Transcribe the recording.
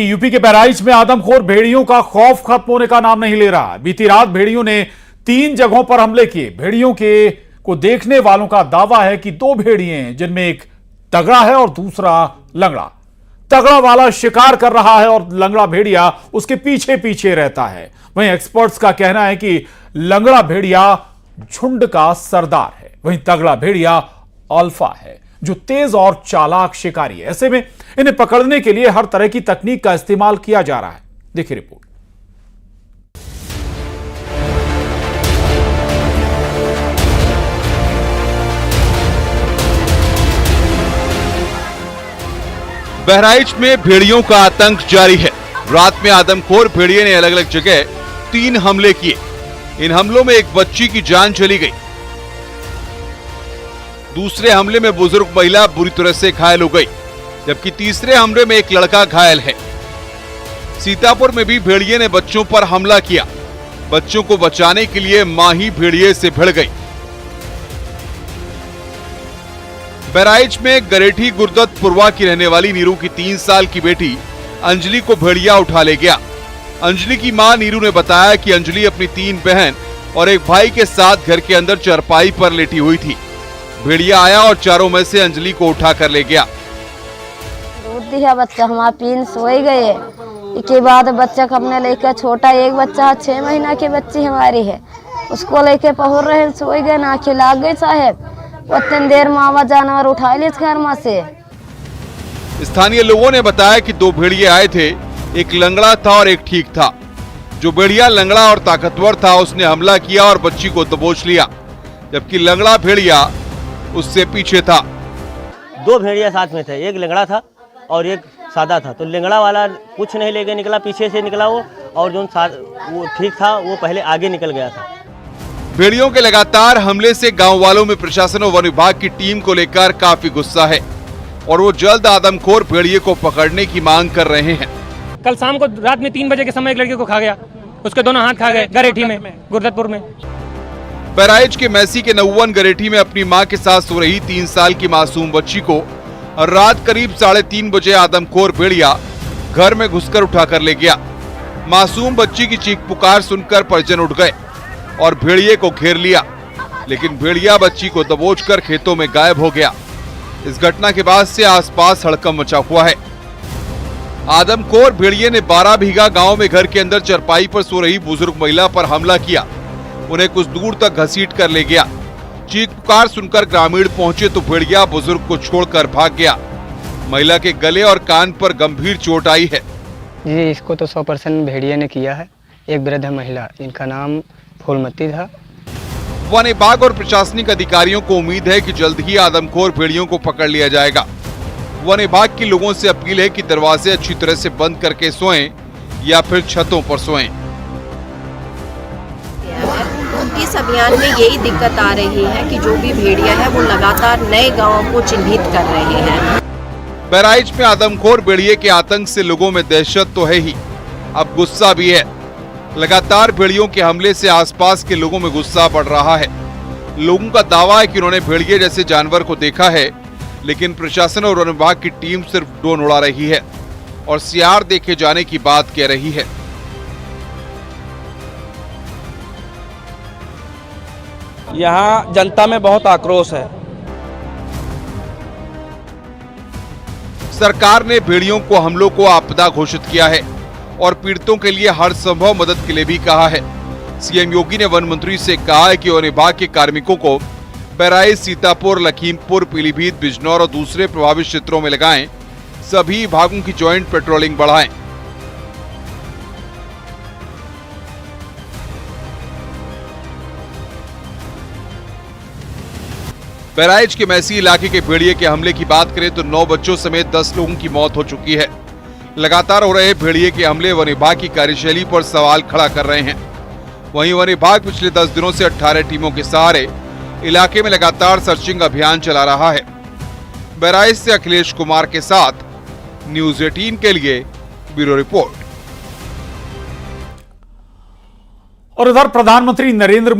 UP के बहराइच में आदमखोर भेड़ियों का खौफ खत्म होने का नाम नहीं ले रहा। बीती रात भेड़ियों ने 3 जगहों पर हमले किए। भेड़ियों के को देखने वालों का दावा है कि 2 भेड़िए हैं, जिनमें एक तगड़ा है और दूसरा लंगड़ा। तगड़ा वाला शिकार कर रहा है और लंगड़ा भेड़िया उसके पीछे पीछे रहता है। वहीं एक्सपर्ट्स का कहना है कि लंगड़ा भेड़िया झुंड का सरदार है, वहीं तगड़ा भेड़िया अल्फा है जो तेज और चालाक शिकारी है। ऐसे में इन्हें पकड़ने के लिए हर तरह की तकनीक का इस्तेमाल किया जा रहा है। देखिए रिपोर्ट। बहराइच में भेड़ियों का आतंक जारी है। रात में आदमखोर भेड़िए ने अलग अलग जगह 3 हमले किए। इन हमलों में एक बच्ची की जान चली गई। दूसरे हमले में बुजुर्ग महिला बुरी तरह से घायल हो गई, जबकि तीसरे हमले में एक लड़का घायल है। सीतापुर में भी भेड़िए ने बच्चों पर हमला किया। बच्चों को बचाने के लिए मां ही भेड़िए से भिड़ गई। बहराइच में गरेठी गुरदतपुरवा की रहने वाली नीरू की 3 साल की बेटी अंजलि को भेड़िया उठा ले गया। अंजलि की मां नीरू ने बताया कि अंजलि अपनी 3 बहन और एक भाई के साथ घर के अंदर चारपाई पर लेटी हुई थी। भेड़िया आया और चारों में से अंजलि को उठा कर ले गया। दूध दिया बच्चा, हमारा 3 सोए गए। इसके बाद बच्चा को अपने लेकर छोटा एक बच्चा 6 महीना की बच्ची हमारी है, उसको लेके पहुर रहे सोए गए, ना खिला गए साहेब। उतनी देर मामा जानवर उठा ले घर में से। स्थानीय लोगों ने बताया कि 2 भेड़िए आए थे, एक लंगड़ा था और एक ठीक था। जो भेड़िया लंगड़ा और ताकतवर था उसने हमला किया और बच्ची को दबोच लिया, जबकि लंगड़ा भेड़िया उससे पीछे था। 2 भेड़िया साथ में थे, एक लंगड़ा था और एक सादा था। तो लंगड़ा वाला कुछ नहीं लेके निकला, पीछे से निकला वो, और जो वो ठीक था वो पहले आगे निकल गया था। भेड़ियों के लगातार हमले से गांव वालों में प्रशासन और वन विभाग की टीम को लेकर काफी गुस्सा है और वो जल्द आदमखोर भेड़िए को पकड़ने की मांग कर रहे हैं। कल शाम को रात में 3 बजे के समय एक लड़के को खा गया, उसके दोनों हाथ खा गए गरेठी में, गुरदतपुर में। बहराइच के मैसी के नौवन गरेठी में अपनी मां के साथ सो रही 3 साल की मासूम बच्ची को रात करीब 3:30 बजे आदमखोर भेड़िया घर में घुसकर उठाकर ले गया। मासूम बच्ची की चीख पुकार सुनकर परिजन उठ गए और भेड़िए को घेर लिया, लेकिन भेड़िया बच्ची को दबोचकर खेतों में गायब हो गया। इस घटना के बाद से आसपास हड़कंप मचा हुआ है। आदमखोर भेड़िए ने 12 बीघा गांव में घर के अंदर चरपाई पर सो रही बुजुर्ग महिला पर हमला किया। उन्हें कुछ दूर तक घसीट कर ले गया। चीख पुकार सुनकर ग्रामीण पहुंचे तो भेड़िया बुजुर्ग को छोड़कर भाग गया। महिला के गले और कान पर गंभीर चोट आई है। जी, इसको तो 100% भेड़िए ने किया है। एक वृद्ध महिला, इनका नाम फूलमती था। वन विभाग और प्रशासनिक अधिकारियों को उम्मीद है कि जल्द ही आदमखोर भेड़ियों को पकड़ लिया जाएगा। वन विभाग के लोगों से अपील है कि दरवाजे अच्छी तरह से बंद करके सोएं या फिर छतों पर सोएं। इस अभियान में यही दिक्कत आ रही है कि जो भी भेड़िया है वो लगातार नए गांवों को चिन्हित कर रहे हैं। बहराइच में आदमखोर भेड़िए के आतंक से लोगों में दहशत तो है ही, अब गुस्सा भी है। लगातार भेड़ियों के हमले से आसपास के लोगों में गुस्सा बढ़ रहा है। लोगों का दावा है कि उन्होंने भेड़िए जैसे जानवर को देखा है, लेकिन प्रशासन और वन विभाग की टीम सिर्फ ड्रोन उड़ा रही है और सियार देखे जाने की बात कह रही है। यहाँ जनता में बहुत आक्रोश है। सरकार ने भेड़ियों को हमलों को आपदा घोषित किया है और पीड़ितों के लिए हर संभव मदद के लिए भी कहा है। सीएम योगी ने वन मंत्री से कहा है कि वन विभाग के कार्मिकों को बहराइच, सीतापुर, लखीमपुर, पीलीभीत, बिजनौर और दूसरे प्रभावित क्षेत्रों में लगाएं। सभी विभागों की ज्वाइंट पेट्रोलिंग बढ़ाएं। बहराइच के मैसी इलाके के भेड़िए के हमले की बात करें तो 9 बच्चों समेत 10 लोगों की मौत हो चुकी है। लगातार हो रहे भेड़िए के हमले वन विभाग की कार्यशैली पर सवाल खड़ा कर रहे हैं। वहीं वन विभाग पिछले 10 दिनों से 18 टीमों के सहारे इलाके में लगातार सर्चिंग अभियान चला रहा है। बहराइच से अखिलेश कुमार के साथ न्यूज़ 18 के लिए ब्यूरो रिपोर्ट। और इधर प्रधानमंत्री नरेंद्र